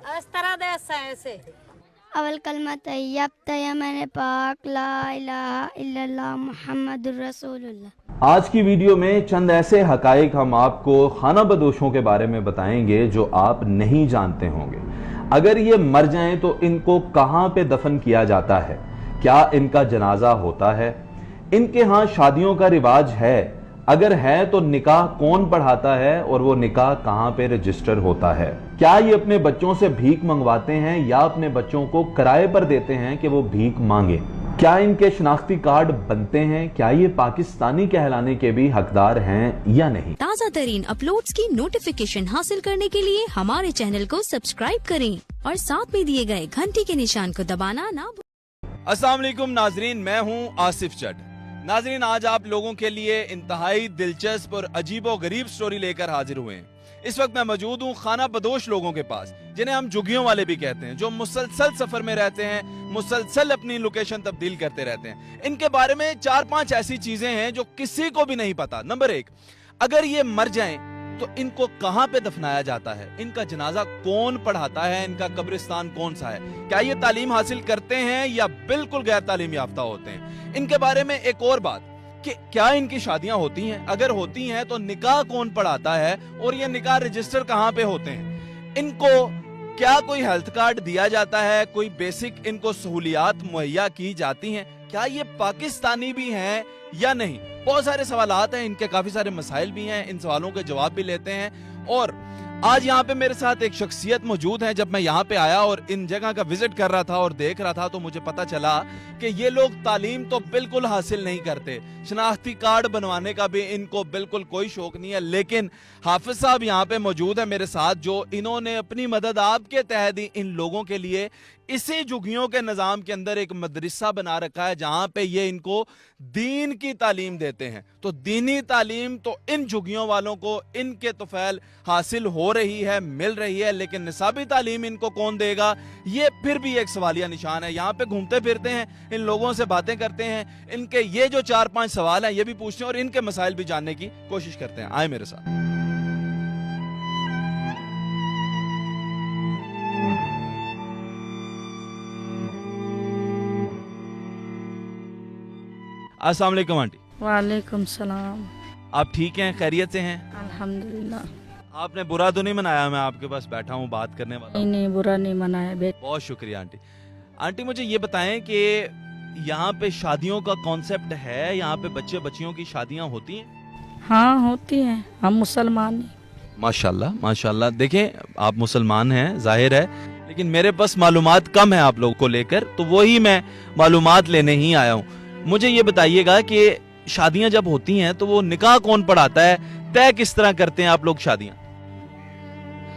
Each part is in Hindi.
इस तरह दे ऐसे अवल कलमा तैयब मैंने पाक ला इलाहा इल्लल्लाह मुहम्मदुर रसूलुल्लाह। आज की वीडियो में चंद ऐसे हकाइक हम आपको खाना बदोशों के बारे में बताएंगे जो आप नहीं जानते होंगे। अगर ये मर जाएं तो इनको कहां पे दफन किया जाता है, क्या इनका जनाजा होता है, इनके यहां शादियों का रिवाज है, अगर है तो निकाह कौन पढ़ाता है और वो निकाह कहां पे रजिस्टर होता है, क्या ये अपने बच्चों से भीख मंगवाते हैं या अपने बच्चों को किराए पर देते हैं कि वो भीख मांगे, क्या इनके शनाख्ती कार्ड बनते हैं, क्या ये पाकिस्तानी कहलाने के भी हकदार हैं या नहीं। ताज़ा तरीन अपलोड्स की नोटिफिकेशन हासिल करने के लिए हमारे चैनल को सब्सक्राइब करें और साथ में दिए गए घंटी के निशान को दबाना ना भूलें। अस्सलाम वालेकुम नाजरीन, मैं हूं आसिफ चट। नाजरीन, आज आप लोगों के लिए इंतहाई दिलचस्प और अजीबो गरीब स्टोरी लेकर हाजिर हुए हैं। इस वक्त मैं मौजूद हूँ खाना बदोश लोगों के पास, जिन्हें हम झुग्गियों वाले भी कहते हैं, जो मुसलसल सफर में रहते हैं, मुसलसल अपनी लोकेशन तब्दील करते रहते हैं। इनके बारे में 4-5 ऐसी चीजें हैं जो किसी को भी नहीं पता। नंबर 1, अगर ये मर जाएं तो इनको कहां पे दफनाया जाता है, इनका जनाजा कौन पढ़ाता है, इनका कब्रिस्तान कौन सा है, क्या ये तालीम हासिल करते हैं या बिल्कुल गैर तालीम याफ्ता होते हैं। इनके बारे में एक और बात कि क्या इनकी शादियां होती हैं, अगर होती हैं तो निकाह कौन पढ़ाता है और ये निकाह रजिस्टर कहां पे होते हैं। इनको क्या कोई हेल्थ कार्ड दिया जाता है, कोई बेसिक इनको सहूलियात मुहैया की जाती हैं, क्या ये पाकिस्तानी भी हैं या नहीं। बहुत सारे सवालात हैं, इनके काफी सारे मसाइल भी हैं, इन सवालों के जवाब भी लेते हैं। और आज यहाँ पे मेरे साथ एक शख्सियत मौजूद है। जब मैं यहाँ पे आया और इन जगह का विजिट कर रहा था और देख रहा था तो मुझे पता चला कि ये लोग तालीम तो बिल्कुल हासिल नहीं करते, शनाख्ती कार्ड बनवाने का भी इनको बिल्कुल कोई शौक नहीं है। लेकिन हाफिज साहब यहाँ पे मौजूद है मेरे साथ, जो इन्होंने अपनी मदद आपके तहत ही इन लोगों के लिए इसी झुग्गियों के निज़ाम के अंदर एक मदरसा बना रखा है, जहां पे ये इनको दीन की तालीम देते हैं। तो दीनी तालीम तो इन झुग्गियों वालों को इनके तुफैल हासिल हो रही है, मिल रही है, लेकिन निसाबी तालीम इनको कौन देगा, ये फिर भी एक सवालिया निशान है। यहाँ पे घूमते फिरते हैं, इन लोगों से बातें करते हैं, इनके ये जो 4-5 सवाल हैं ये भी पूछते हैं और इनके मसाइल भी जानने की कोशिश करते हैं। आए मेरे साथ। अस्सलाम वालेकुम आंटी। वालेकुम सलाम। आप ठीक हैं, खैरियत से हैं? अल्हम्दुलिल्लाह। आपने बुरा तो नहीं मनाया, मैं आपके पास बैठा हूँ बात करने वाला। नहीं, बुरा नहीं मनाया बेटा। बहुत शुक्रिया आंटी। आंटी मुझे ये बताएं कि यहाँ पे शादियों का कॉन्सेप्ट है, यहाँ पे बच्चे बच्चियों की शादियाँ होती हैं? हाँ होती हैं, हम मुसलमान हैं। माशाल्लाह माशाल्लाह। देखें आप मुसलमान हैं जाहिर है, लेकिन मेरे पास मालूमात कम है आप लोगों को लेकर, तो वही मैं मालूमात लेने ही आया हूँ। मुझे ये बताइएगा कि शादियां जब होती हैं तो वो निकाह कौन पढ़ाता है, तय किस तरह करते हैं आप लोग शादियां?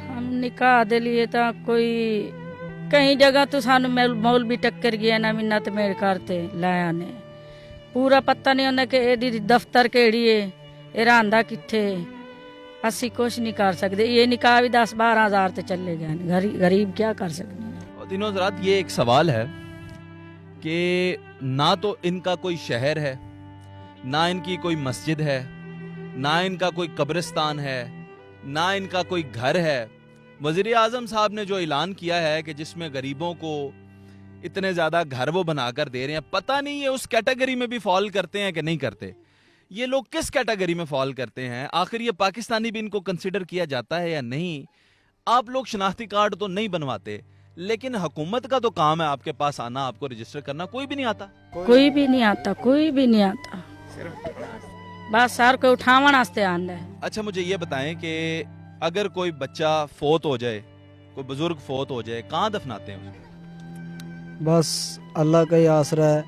हम निकाह दे लिए तो कोई कई जगह तो सानू मौल भी टक्कर गया ना, मिन्नत मेल करते लाया ने पूरा पता नहीं होना कि एदी दफ्तर केड़ी है, ये रांदा किथे, असी कुछ नहीं कर सकते। ये निकाह भी 10-12 हज़ार ते चले गए, गरीब क्या कर सकते हैं। और दिनों रात ये एक सवाल है कि ना तो इनका कोई शहर है, ना इनकी कोई मस्जिद है, ना इनका कोई कब्रिस्तान है, ना इनका कोई घर है। वज़ीर आज़म साहब ने जो ऐलान किया है कि जिसमें गरीबों को इतने ज्यादा घर वो बनाकर दे रहे हैं, पता नहीं ये उस कैटेगरी में भी फॉल करते हैं कि नहीं करते। ये लोग किस कैटेगरी में फॉल करते हैं, आखिर ये पाकिस्तानी भी इनको कंसिडर किया जाता है या नहीं। आप लोग शनाख्ती कार्ड तो नहीं बनवाते, लेकिन हुकूमत का तो काम है आपके पास आना, आपको रजिस्टर करना। कोई भी नहीं आता, कोई भी नहीं आता, कोई भी नहीं आता, बस सर को उठावन वास्ते आंदा है। अच्छा मुझे ये बताएं कि अगर कोई बच्चा फोत हो जाए, कोई बुजुर्ग फोत हो जाए, कहाँ दफनाते हैं उसको? बस अल्लाह का ही आसरा है,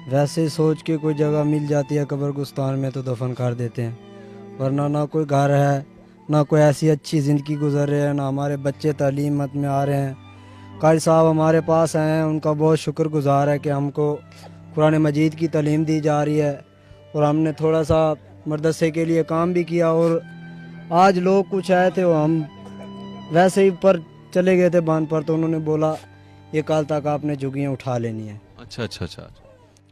वैसे ही सोच के कोई जगह मिल जाती है कब्रिस्तान में तो दफन कर देते हैं। वरना ना कोई घर है, ना कोई ऐसी अच्छी ज़िंदगी गुजर रही है, ना हमारे बच्चे तालीम में आ रहे हैं। कारी साहब हमारे पास आए हैं, उनका बहुत शुक्रगुजार है कि हमको कुरान मजीद की तालीम दी जा रही है और हमने थोड़ा सा मदरसे के लिए काम भी किया। और आज लोग कुछ आए थे, वो हम वैसे ही पर चले गए थे बांध पर, तो उन्होंने बोला ये कल तक आपने झुग्गियाँ उठा लेनी है। अच्छा अच्छा अच्छा।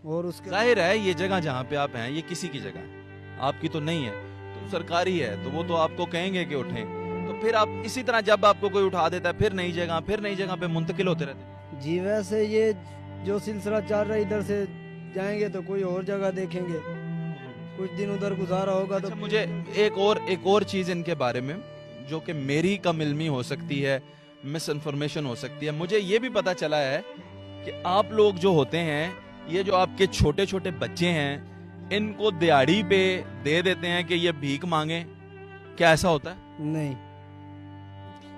और उसके जाहिर है ये जगह जहाँ पे आप हैं ये किसी की जगह है, आपकी तो नहीं है, तो सरकारी है, तो वो तो आपको कहेंगे कि उठें। तो फिर आप इसी तरह जब आपको कोई उठा देता है फिर नई जगह पे मुंतकिल होते रहते हैं? जी वैसे ये जो सिलसिला चल रहा है, इधर से जाएंगे तो कोई और जगह देखेंगे, कुछ दिन उधर गुजारा होगा तो अच्छा, मुझे एक और चीज इनके बारे में जो कि मेरी कम इल्मी हो सकती है, मिस इन्फॉर्मेशन हो सकती है, मुझे ये भी पता चला है कि आप लोग जो होते हैं, ये जो आपके छोटे छोटे बच्चे हैं, इनको दिहाड़ी पे दे देते हैं कि ये भीख मांगे, क्या ऐसा होता है? नहीं।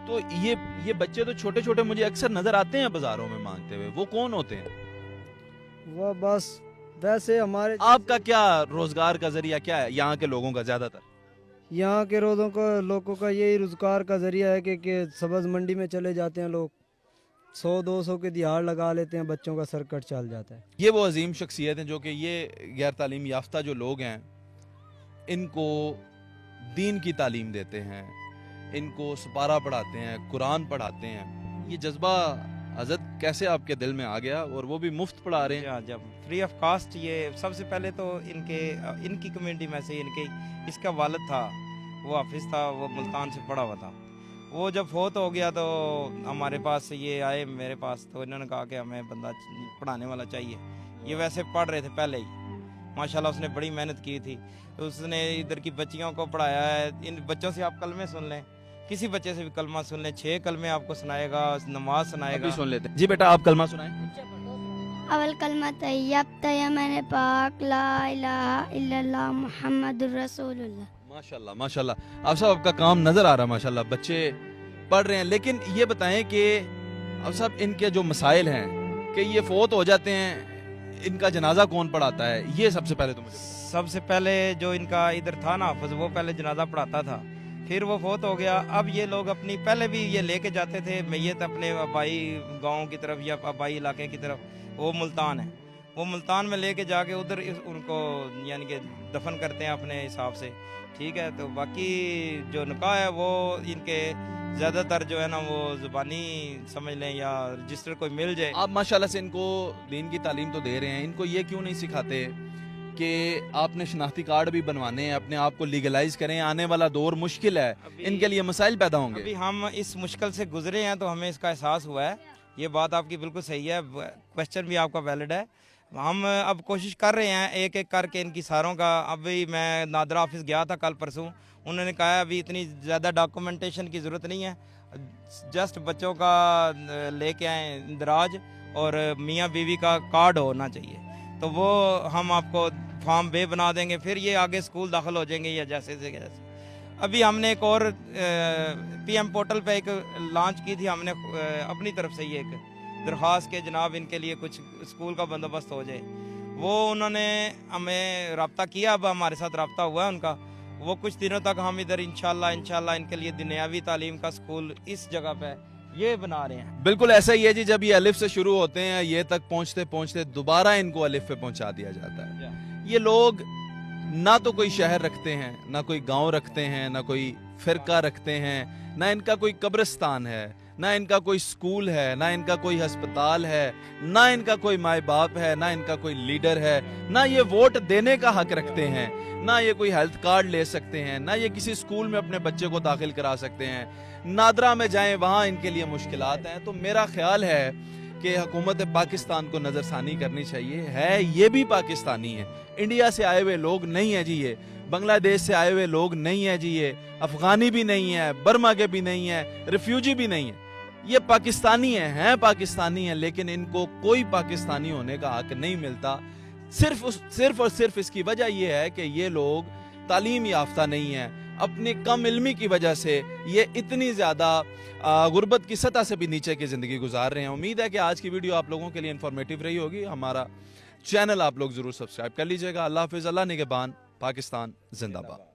तो ये बच्चे तो छोटे छोटे मुझे अक्सर नजर आते हैं बाजारों में मांगते हुए, वो कौन होते हैं? वह बस वैसे हमारे आपका क्या रोजगार का जरिया क्या है यहाँ के लोगों का? ज्यादातर यहाँ के लोगों का यही रोजगार का जरिया है कि सब्ज मंडी में चले जाते हैं लोग, 100-200 के दिहाड़ लगा लेते हैं, बच्चों का सर कट चल जाता है। ये वो अजीम शख्सियत हैं जो कि ये गैर तालीम याफ्ता जो लोग हैं, इनको दीन की तालीम देते हैं, इनको सुपारा पढ़ाते हैं, कुरान पढ़ाते हैं। ये जज्बा हजरत कैसे आपके दिल में आ गया, और वो भी मुफ्त पढ़ा रहे हैं? जब फ्री ऑफ कास्ट, ये सबसे पहले तो इनकी कम्युनिटी में से इसका वालिद था, वो हाफिज था, वो मुल्तान से पढ़ा हुआ था। वो जब फोत हो गया तो हमारे पास ये आए, मेरे पास, तो इन्होंने कहा कि हमें बंदा पढ़ाने वाला चाहिए। ये वैसे पढ़ रहे थे पहले ही, माशाल्लाह उसने बड़ी मेहनत की थी, तो उसने इधर की बच्चियों को पढ़ाया है। इन बच्चों से आप कलमे सुन लें, किसी बच्चे से भी कलमा सुन लें, 6 कलमे आपको सुनाएगा, नमाज सुनाएगा। अभी सुन लेते हैं। जी बेटा, आप कलमा सुनाएं। अवल कलमा तैयब मैंने पाक ला इलाहा इल्लल्लाह मुहम्मदुर रसूलुल्लाह। माशाल्लाह माशाल्लाह, आप साहब आपका काम नजर आ रहा है, माशाल्लाह बच्चे पढ़ रहे हैं। लेकिन ये बताएं कि अब साहब इनके जो मसाइल हैं कि ये फोत हो जाते हैं, इनका जनाजा कौन पढ़ाता है? ये सबसे पहले तो मुझे सबसे पहले जो इनका इधर था ना हाफिज, वो पहले जनाजा पढ़ाता था, फिर वो फोत हो गया। अब ये लोग अपनी पहले भी ये लेके जाते थे मैयत अपने आबाई गांव की तरफ या आबाई इलाके की तरफ, वो मुल्तान है, वो मुल्तान में लेके जाके उधर उनको यानी कि दफन करते हैं अपने हिसाब से, ठीक है। तो बाकी जो निकाह है वो इनके ज़्यादातर जो है ना वो ज़ुबानी समझ लें या रजिस्टर कोई मिल जाए। आप माशाल्लाह से इनको दीन की तालीम तो दे रहे हैं, इनको ये क्यों नहीं सिखाते कि आपने शनाख्ती कार्ड भी बनवाने हैं, अपने आप को लीगलाइज करें, आने वाला दौर मुश्किल है, इनके लिए मसाइल पैदा होंगे। अभी हम इस मुश्किल से गुजरे हैं तो हमें इसका एहसास हुआ है। ये बात आपकी बिल्कुल सही है, क्वेश्चन भी आपका वैलिड है। हम अब कोशिश कर रहे हैं एक एक करके इनकी सारों का। अभी मैं नादरा ऑफिस गया था कल परसों, उन्होंने कहा अभी इतनी ज़्यादा डॉक्यूमेंटेशन की ज़रूरत नहीं है, जस्ट बच्चों का लेके आए इंदराज और मियाँ बीवी का कार्ड होना चाहिए, तो वो हम आपको फॉर्म बे बना देंगे, फिर ये आगे स्कूल दाखिल हो जाएंगे या जैसे जैसे। अभी हमने एक और पीएम पोर्टल पे एक लॉन्च की थी हमने अपनी तरफ से, ये एक दरख्वास्त के जनाब इनके लिए कुछ स्कूल का बंदोबस्त हो जाए। वो उन्होंने हमें रब्ता किया, अब हमारे साथ रब्ता हुआ है उनका। वो कुछ दिनों तक हम इधर इंशाल्लाह इनके लिए दुनियावी तालीम का स्कूल इस जगह पे ये बना रहे हैं। बिल्कुल ऐसा ही है जी, जब ये अलिफ से शुरू होते हैं ये तक पहुंचते पहुंचते दोबारा इनको अलिफ पे पहुंचा दिया जाता है। ये लोग ना तो कोई शहर रखते हैं, ना कोई गांव रखते हैं, ना कोई फिरका रखते हैं, ना इनका कोई कब्रिस्तान है, ना इनका कोई स्कूल है, ना इनका कोई अस्पताल है, ना इनका कोई माए बाप है, ना इनका कोई लीडर है, ना ये वोट देने का हक रखते हैं, ना ये कोई हेल्थ कार्ड ले सकते हैं, ना ये किसी स्कूल में अपने बच्चे को दाखिल करा सकते हैं। नादरा में जाएं वहाँ इनके लिए मुश्किलात हैं। तो मेरा ख्याल है कि हुकूमत पाकिस्तान को नज़रसानी करनी चाहिए। है ये भी पाकिस्तानी है, इंडिया से आए हुए लोग नहीं है जी, ये बांग्लादेश से आए हुए लोग नहीं है जी, ये अफगानी भी नहीं है, बर्मा के भी नहीं है, रिफ्यूजी भी नहीं है, ये पाकिस्तानी हैं पाकिस्तानी हैं, लेकिन इनको कोई पाकिस्तानी होने का हक नहीं मिलता। सिर्फ और सिर्फ इसकी वजह यह है कि ये लोग तालीम याफ्ता नहीं है। अपनी कम इल्मी की वजह से ये इतनी ज़्यादा गुर्बत की सतह से भी नीचे की ज़िंदगी गुजार रहे हैं। उम्मीद है कि आज की वीडियो आप लोगों के लिए इन्फॉर्मेटिव रही होगी। हमारा चैनल आप लोग ज़रूर सब्सक्राइब कर लीजिएगा। अल्लाह हाफिज़, अल्लाह निगहबान, पाकिस्तान जिंदाबाद।